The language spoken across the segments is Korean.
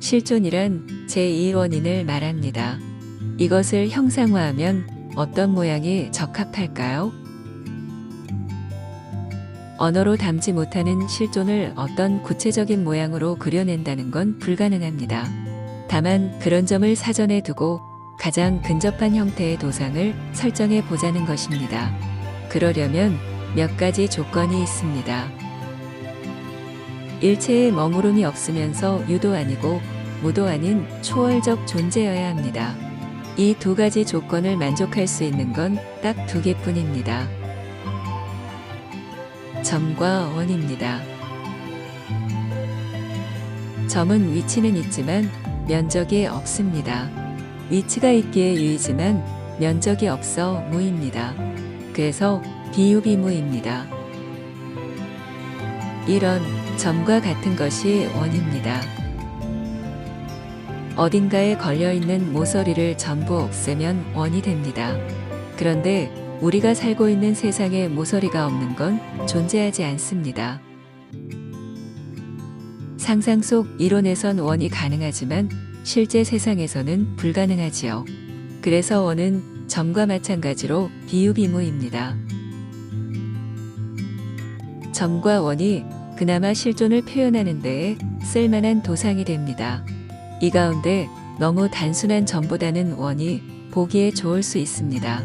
실존이란 제2 원인을 말합니다. 이것을 형상화하면 어떤 모양이 적합할까요? 언어로 담지 못하는 실존을 어떤 구체적인 모양으로 그려낸다는 건 불가능합니다. 다만 그런 점을 사전에 두고 가장 근접한 형태의 도상을 설정해 보자는 것입니다. 그러려면 몇 가지 조건이 있습니다. 일체의 머무름이 없으면서 유도 아니고 무도 아닌 초월적 존재여야 합니다. 이 두 가지 조건을 만족할 수 있는 건 딱 두 개뿐입니다. 점과 원입니다. 점은 위치는 있지만 면적이 없습니다. 위치가 있기에 유이지만 면적이 없어 무입니다. 그래서 비유비무입니다. 이런 점과 같은 것이 원입니다. 어딘가에 걸려있는 모서리를 전부 없애면 원이 됩니다. 그런데 우리가 살고 있는 세상에 모서리가 없는 건 존재하지 않습니다. 상상 속 이론에선 원이 가능하지만 실제 세상에서는 불가능하지요. 그래서 원은 점과 마찬가지로 비유비무입니다. 점과 원이 그나마 실존을 표현하는 데에 쓸만한 도상이 됩니다. 이 가운데 너무 단순한 점보다는 원이 보기에 좋을 수 있습니다.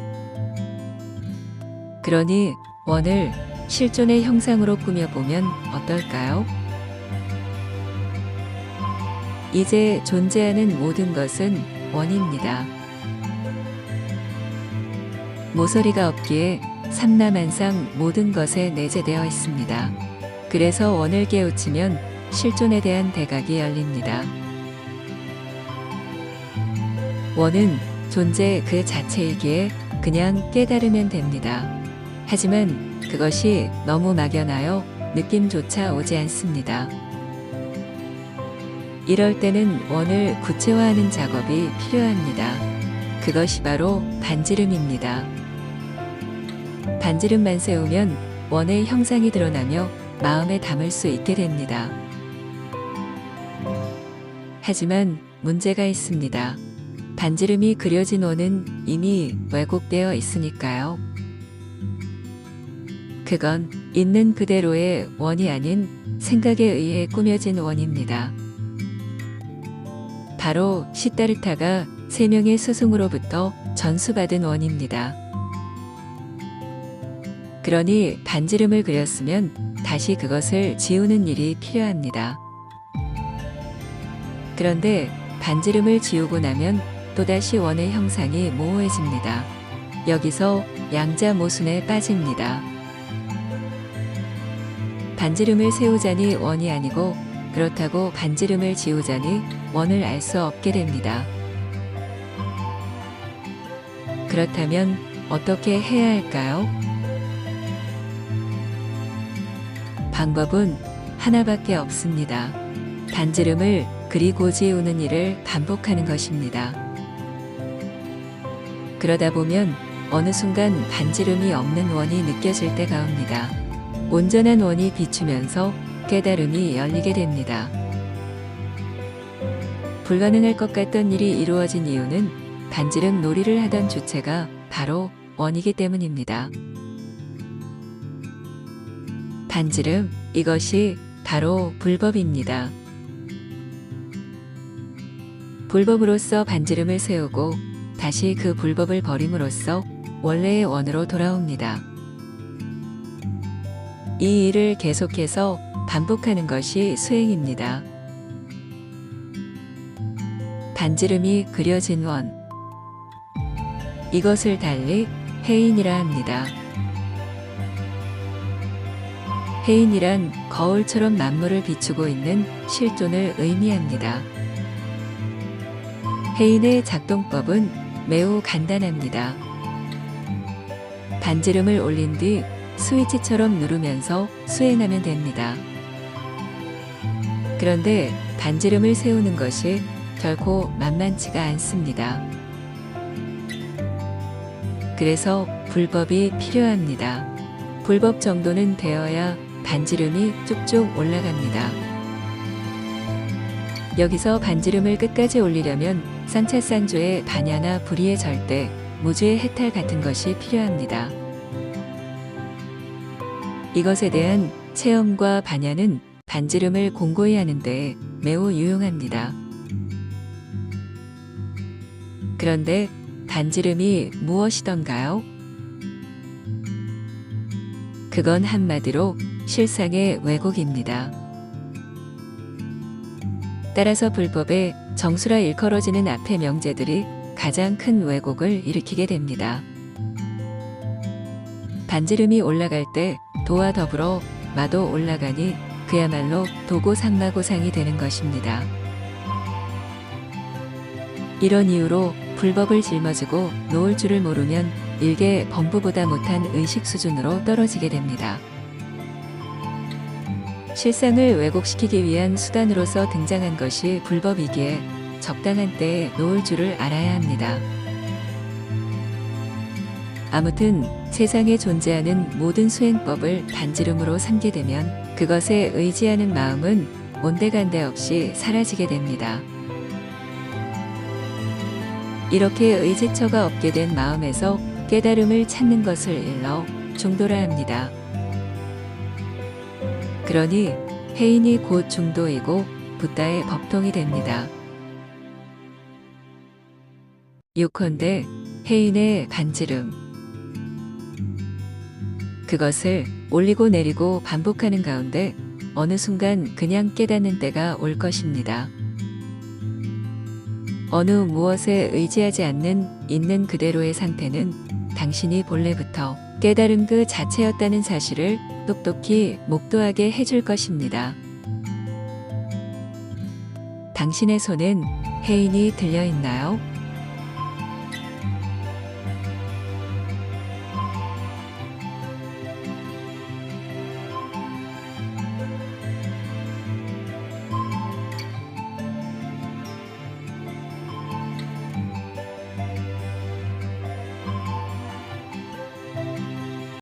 그러니 원을 실존의 형상으로 꾸며보면 어떨까요? 이제 존재하는 모든 것은 원입니다. 모서리가 없기에 삼라만상 모든 것에 내재되어 있습니다. 그래서 원을 깨우치면 실존에 대한 대각이 열립니다. 원은 존재 그 자체이기에 그냥 깨달으면 됩니다. 하지만 그것이 너무 막연하여 느낌조차 오지 않습니다. 이럴 때는 원을 구체화하는 작업이 필요합니다. 그것이 바로 반지름입니다. 반지름만 세우면 원의 형상이 드러나며 마음에 담을 수 있게 됩니다. 하지만 문제가 있습니다. 반지름이 그려진 원은 이미 왜곡되어 있으니까요. 그건 있는 그대로의 원이 아닌 생각에 의해 꾸며진 원입니다. 바로 시다르타가 3명의 스승으로부터 전수받은 원입니다. 그러니 반지름을 그렸으면 다시 그것을 지우는 일이 필요합니다. 그런데 반지름을 지우고 나면 또다시 원의 형상이 모호해집니다. 여기서 양자모순에 빠집니다. 반지름을 세우자니 원이 아니고 그렇다고 반지름을 지우자니 원을 알 수 없게 됩니다. 그렇다면 어떻게 해야 할까요? 방법은 하나밖에 없습니다. 반지름을 그리고 지우는 일을 반복하는 것입니다. 그러다 보면 어느 순간 반지름이 없는 원이 느껴질 때가 옵니다. 온전한 원이 비추면서 깨달음이 열리게 됩니다. 불가능할 것 같던 일이 이루어진 이유는 반지름 놀이를 하던 주체가 바로 원이기 때문입니다. 반지름, 이것이 바로 불법입니다. 불법으로서 반지름을 세우고 다시 그 불법을 버림으로써 원래의 원으로 돌아옵니다. 이 일을 계속해서 반복하는 것이 수행입니다. 반지름이 그려진 원, 이것을 달리 해인이라 합니다. 해인이란 거울처럼 만물을 비추고 있는 실존을 의미합니다. 해인의 작동법은 매우 간단합니다. 반지름을 올린 뒤 스위치처럼 누르면서 수행하면 됩니다. 그런데 반지름을 세우는 것이 결코 만만치가 않습니다. 그래서 불법이 필요합니다. 불법 정도는 되어야 반지름이 쭉쭉 올라갑니다. 여기서 반지름을 끝까지 올리려면 쌍차쌍조의 반야나 불의의 절대, 무주의 해탈 같은 것이 필요합니다. 이것에 대한 체험과 반야는 반지름을 공고히 하는 데 매우 유용합니다. 그런데 반지름이 무엇이던가요? 그건 한마디로 실상의 왜곡입니다. 따라서 불법에 정수라 일컬어지는 앞의 명제들이 가장 큰 왜곡을 일으키게 됩니다. 반지름이 올라갈 때 도와 더불어 마도 올라가니 그야말로 도고상마고상이 되는 것입니다. 이런 이유로 불법을 짊어지고 놓을 줄을 모르면 일개 범부보다 못한 의식 수준으로 떨어지게 됩니다. 실상을 왜곡시키기 위한 수단으로서 등장한 것이 불법이기에 적당한 때에 놓을 줄을 알아야 합니다. 아무튼 세상에 존재하는 모든 수행법을 반지름으로 삼게 되면 그것에 의지하는 마음은 온데간데 없이 사라지게 됩니다. 이렇게 의지처가 없게 된 마음에서 깨달음을 찾는 것을 일러 중도라 합니다. 그러니 해인이 곧 중도이고 붓다의 법통이 됩니다. 요컨대 해인의 반지름, 그것을 올리고 내리고 반복하는 가운데 어느 순간 그냥 깨닫는 때가 올 것입니다. 어느 무엇에 의지하지 않는 있는 그대로의 상태는 당신이 본래부터 깨달음 그 자체였다는 사실을 똑똑히 목도하게 해줄 것입니다. 당신의 손엔 해인이 들려 있나요?